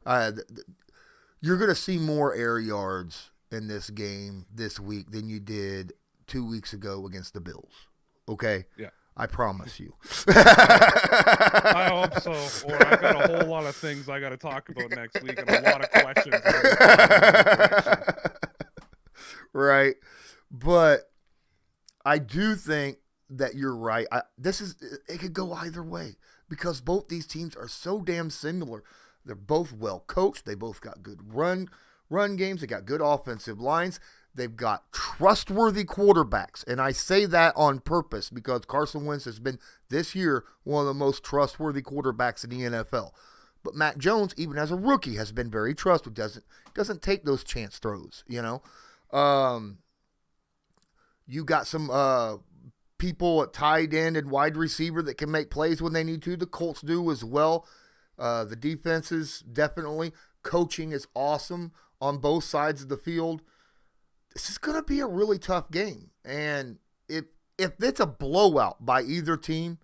You're going to see more air yards in this game this week than you did 2 weeks ago against the Bills. Okay? Yeah. I promise you. I hope so. Or I've got a whole lot of things I got to talk about next week and a lot of questions. Right. But I do think that you're right. It could go either way because both these teams are so damn similar. They're both well coached. They both got good run games. They got good offensive lines. They've got trustworthy quarterbacks. And I say that on purpose because Carson Wentz has been this year one of the most trustworthy quarterbacks in the NFL. But Mac Jones, even as a rookie, has been very trustworthy. Doesn't take those chance throws, you know. You got some people at tight end and wide receiver that can make plays when they need to. The Colts do as well. The defenses, definitely. Coaching is awesome on both sides of the field. This is going to be a really tough game. And if it's a blowout by either team,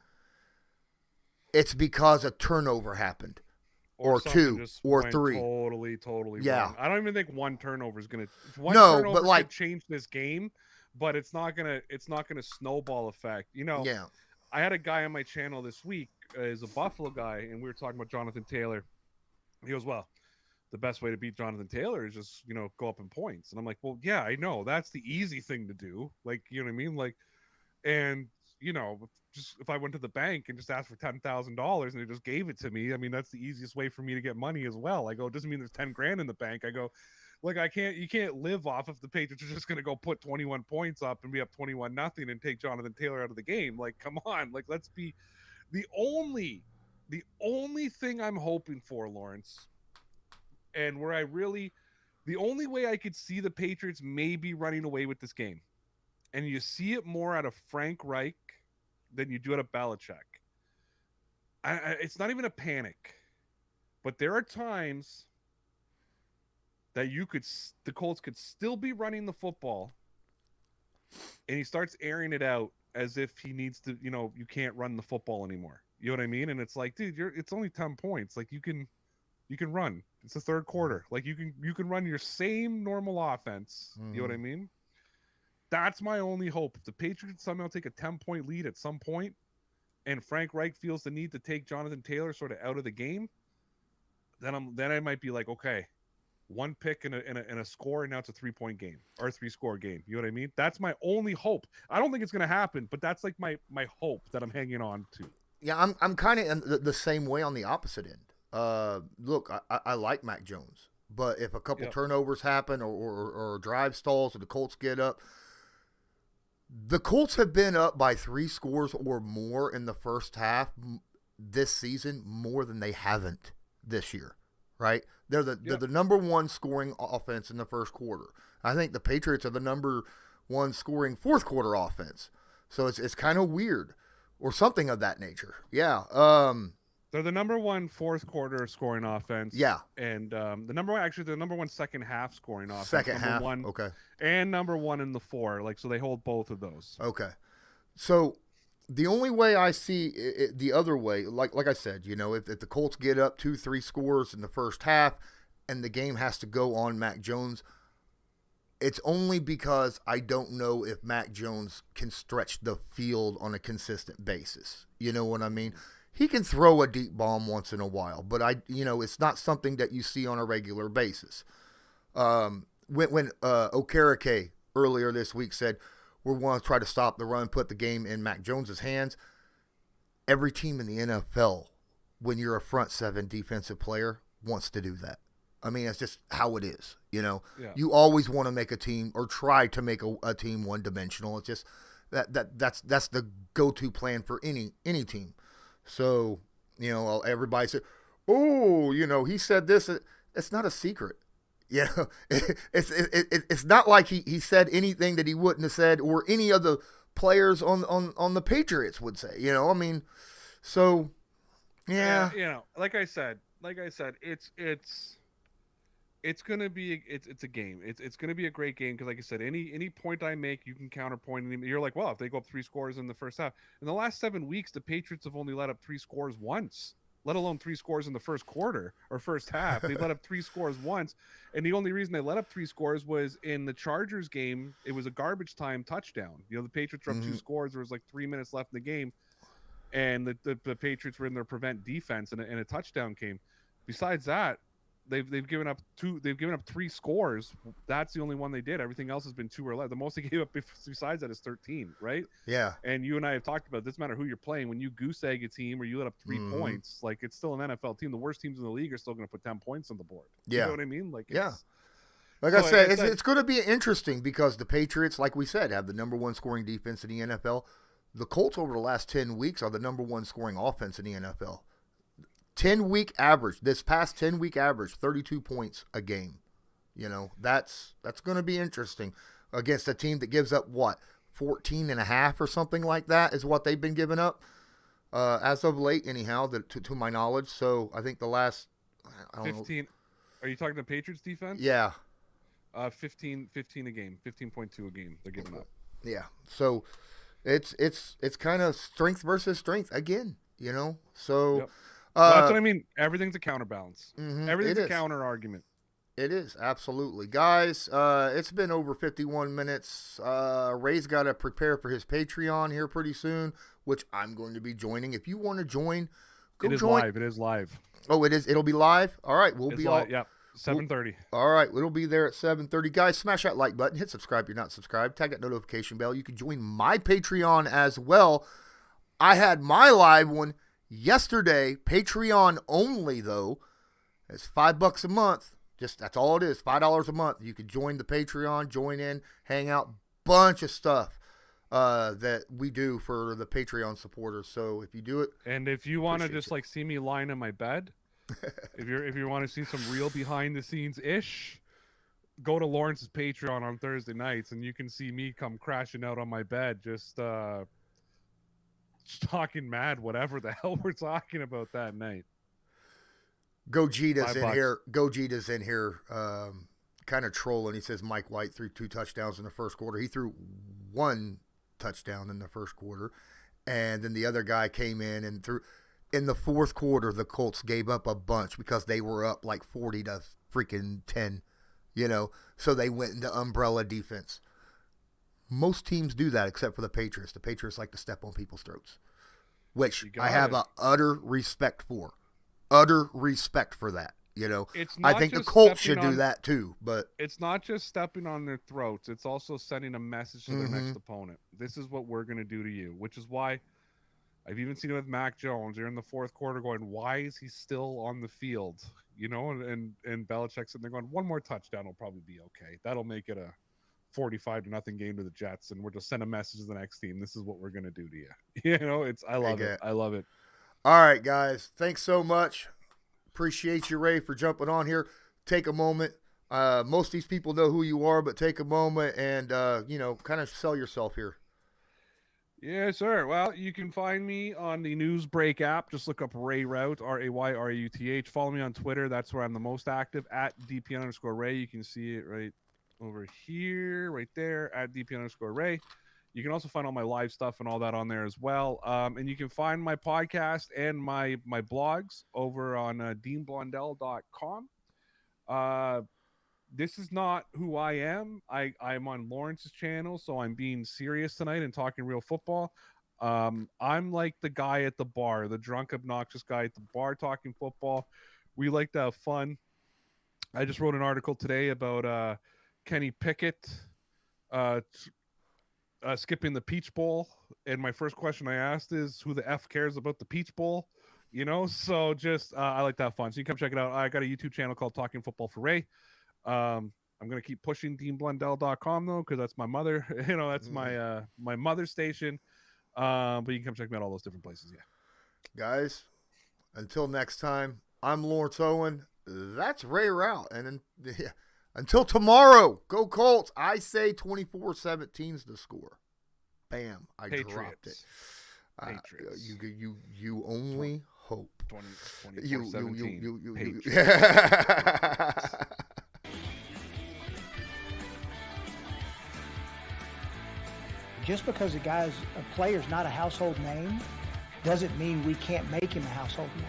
it's because a turnover happened. Or two, or three. Totally yeah. wrong. I don't even think one turnover is going to change this game, but it's not going to snowball effect. You know, I had a guy on my channel this week is a Buffalo guy, and we were talking about Jonathan Taylor. He goes, well, the best way to beat Jonathan Taylor is just, you know, go up in points. And I'm like, well, yeah, I know. That's the easy thing to do. Like, you know what I mean? Like, and, you know, just if I went to the bank and just asked for $10,000 and they just gave it to me, I mean, that's the easiest way for me to get money as well. I go, it doesn't mean there's 10 grand in the bank. I go, like, you can't live off if the Patriots are just going to go put 21 points up and be up 21-0 and take Jonathan Taylor out of the game. Like, come on. Like, let's be the only thing I'm hoping for, Lawrence, and where the only way I could see the Patriots maybe running away with this game, and you see it more out of Frank Reich than you do out of Belichick. It's not even a panic, but there are times that the Colts could still be running the football, and he starts airing it out as if he needs to, you know, you can't run the football anymore. You know what I mean? And it's like, dude, it's only 10 points. Like, you can run. It's the third quarter. Like, you can run your same normal offense. Mm-hmm. You know what I mean? That's my only hope. If the Patriots somehow take a 10-point lead at some point, and Frank Reich feels the need to take Jonathan Taylor sort of out of the game, then I might be like, okay, one pick and a score, and now it's a 3-point game or a 3-score game. You know what I mean? That's my only hope. I don't think it's going to happen, but that's like my hope that I'm hanging on to. Yeah, I'm kind of the same way on the opposite end. Look, I like Mac Jones, but if a couple turnovers happen or drive stalls or the Colts get up, the Colts have been up by 3 scores or more in the first half this season more than they haven't this year, right? They're the number one scoring offense in the first quarter. I think the Patriots are the number one scoring fourth quarter offense. So it's kind of weird or something of that nature. Yeah. They're the number one fourth quarter scoring offense. Yeah. And the number one second half scoring offense. Second half. One, okay. And number one in the 4. Like, so they hold both of those. Okay. So the only way I see it the other way, like I said, you know, if the Colts get up 2-3 scores in the first half and the game has to go on Mac Jones, it's only because I don't know if Mac Jones can stretch the field on a consistent basis. You know what I mean? He can throw a deep bomb once in a while, but it's not something that you see on a regular basis. When Okereke earlier this week said, we want to try to stop the run, put the game in Mac Jones's hands. Every team in the NFL, when you're a front seven defensive player, wants to do that. I mean, it's just how it is. Yeah. You always want to make a team or try to make a team one-dimensional. It's just that's the go-to plan for any team. So, everybody said, "Oh, he said this." It's not a secret. It's not like he said anything that he wouldn't have said, or any of the players on the Patriots would say. I mean, so yeah. Like I said, it's gonna be it's a game. It's gonna be a great game because, like I said, any point I make, you can counterpoint. And you're like, well, if they go up 3 scores in the first half, in the last 7 weeks, the Patriots have only let up 3 scores once, let alone 3 scores in the first quarter or first half. They let up 3 scores once, and the only reason they let up 3 scores was in the Chargers game. It was a garbage time touchdown. The Patriots were up 2 scores. There was like 3 minutes left in the game, and the Patriots were in their prevent defense, and a touchdown came. Besides that, they've given up 3 scores. That's the only one they did. Everything else has been 2 or less. The most they gave up besides that is 13, right? Yeah. And you and I have talked about, it doesn't matter who you're playing. When you goose egg a team or you let up 3 points, like, it's still an NFL team. The worst teams in the league are still going to put 10 points on the board. Yeah. You know what I mean? Like, yeah. Like I said, it's going to be interesting because the Patriots, like we said, have the number 1 scoring defense in the NFL. The Colts over the last 10 weeks are the number 1 scoring offense in the NFL. 10-week average, this past 10-week average, 32 points a game. That's going to be interesting against a team that gives up, 14.5 or something like that is what they've been giving up as of late, anyhow, to my knowledge. So I think the last, I don't 15. know. Are you talking the Patriots defense? Yeah. 15 a game, 15.2 a game they're giving up. Yeah. So it's kind of strength versus strength again, So. Yep. That's what I mean. Everything's a counterbalance. Everything's a counter argument. It is, absolutely. Guys, it's been over 51 minutes. Ray's got to prepare for his Patreon here pretty soon, which I'm going to be joining. If you want to join, go join. It is live. Oh, it is. It'll be live? All right. We'll be live. Yeah, 7:30. All right. It'll be there at 7:30. Guys, smash that like button. Hit subscribe if you're not subscribed. Tag that notification bell. You can join my Patreon as well. I had my live one yesterday, Patreon only though. It's $5 a month. Just that's all it is. $5 a month. You can join the Patreon, join in, hang out, bunch of stuff that we do for the Patreon supporters. So if you do it, and if you want to just like see me lying in my bed, if you want to see some real behind the scenes ish, go to Lawrence's Patreon on Thursday nights, and you can see me come crashing out on my bed, just talking mad, whatever the hell we're talking about that night. Gogeta's in here. Gogeta's in here, kind of trolling. He says Mike White threw 2 touchdowns in the first quarter. He threw 1 touchdown in the first quarter, and then the other guy came in and threw. In the fourth quarter, the Colts gave up a bunch because they were up like 40 to freaking 10. So they went into umbrella defense. Most teams do that except for the Patriots. The Patriots like to step on people's throats, which I have a utter respect for. Utter respect for that. I think the Colts should do that too. But it's not just stepping on their throats. It's also sending a message to their next opponent. This is what we're going to do to you, which is why I've even seen it with Mac Jones. They're in the fourth quarter going, why is he still on the field? And Belichick's sitting there going, 1 more touchdown will probably be okay. That'll make it a 45-0 game to the Jets, and we're just send a message to the next team. This is what we're gonna do to you. I love it. I love it. All right, guys. Thanks so much. Appreciate you, Ray, for jumping on here. Take a moment. Most of these people know who you are, but take a moment and kind of sell yourself here. Yes, sir. Well, you can find me on the Newsbreak app. Just look up Ray Rauth, RayRauth. Follow me on Twitter. That's where I'm the most active, at DPN_Ray. You can see it right over here, right there, at DPN_Ray. You can also find all my live stuff and all that on there as well. And you can find my podcast and my blogs over on deanblondell.com. This is not who I am. I'm on Lawrence's channel, so I'm being serious tonight and talking real football. I'm like the guy at the bar, the drunk, obnoxious guy at the bar talking football. We like to have fun. I just wrote an article today about Kenny Pickett skipping the Peach Bowl. And my first question I asked is, who the F cares about the Peach Bowl? You know, so just I like that fun. So you can come check it out. I got a YouTube channel called Talking Football for Ray. I'm gonna keep pushing DeanBlundell.com though, because that's my mother. You know, that's my my mother's station. But you can come check me out all those different places. Yeah, Guys, until next time, I'm Lawrence Owen. That's Ray Rauth. And until tomorrow, go Colts. I say 24-17's the score. Bam. I Patriots. dropped it. Patriots. You only hope. 24-17. Just because a player's not a household name doesn't mean we can't make him a household name.